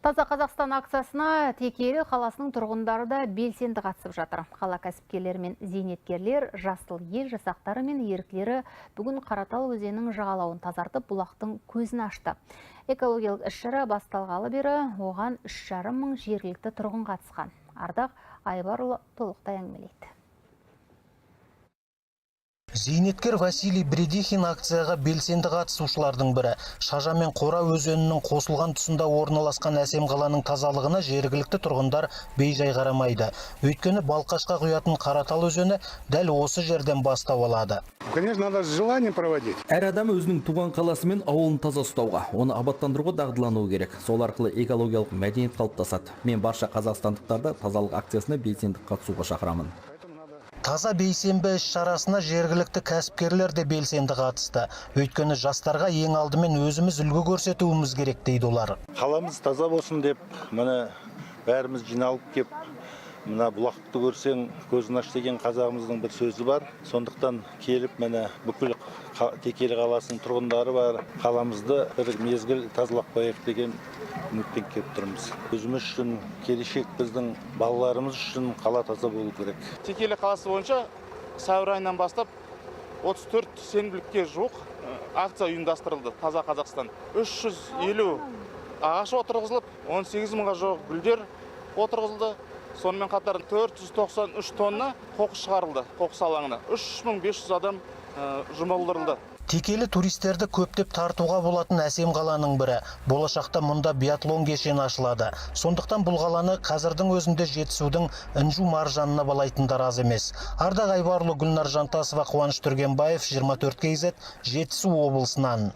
Таза Қазақстан акциясына Текелі қаласының тұрғындары да белсенді қатысып жатыр. Қала кәсіпкерлері мен зейнеткерлер, жасыл ел жасақтары мен еріктілері бүгін Қаратал өзенінің жағалауын тазартып, бұлақтың көзін ашты. Экологиялық іс-шара басталғалы бері оған 3,5 мың жергілікті тұрғын қатысқан. Ардақ Айбарұлы толықтай әңгімелейді. Зейнеткер Василий Бредихин акцияға белсенді қатысушылардың бірі. Шажа мен Қора өзенінің қосылған тұсында орналасқан әсем қаланың тазалығына жергілікті тұрғындар бейжай қарамайды. Өйткені балқашқа құятын Қаратал өзені дәл осы жерден бастау алады. Конечно, надо с желанием проводить. Әр адам өзінің туған қаласы мен ауылын таза ұстауға, оны абаттандыруға дағдылануы керек. Сол арқылы экологиялық мәдениет қалыптасады. Мен барша қазақстандықтарды тазалық акциясына белсенді қатысуға шақырамын. Таза бейсенбі іс-шарасына жергілікті кәсіпкерлер де белсенді қатысты. Өйткені жастарға ең алдымен өзіміз үлгі көрсетуіміз керек дейді олар. Қаламыз таза болсын деп, міне бәріміз жиналып кеп, мына бұлақты көрсең көзін аш деген қазағымыздың бір сөзі бар. Сондықтан келіп, міне бүкіл Текелі қаласының тұрғындары бар. Қаламызды бір мезгіл тазалап қояйық деген үмітпен келіп тұрмыз. Өзіміз үшін, келешек біздің балаларымыз үшін қала таза болу керек. Текелі қаласы бойынша сәуір айынан бастап 34 сенбілікке жуық акция ұйымдастырылды. Таза Қазақстан. 350 ағаш отырғызылып, 18 мыңға жуық гүлдер отырғызылды. Сонымен қатар 493 тонна қоқыс шығарылды, қоқыс алаңына. 3500 адам жұмылдырылды. Текелі туристерді көптеп тартуға болатын әсем қаланың бірі. Болашақта мұнда биатлон кешені ашылады. Сондықтан бұл қаланы қазірдің өзінде Жетісудың інжу маржанына балайтындар аз емес. Ардақ Айбарұлы, Гүлнар Жантасова, Қуаныш Түргенбаев, 24 KZ, Жетісу облысынан.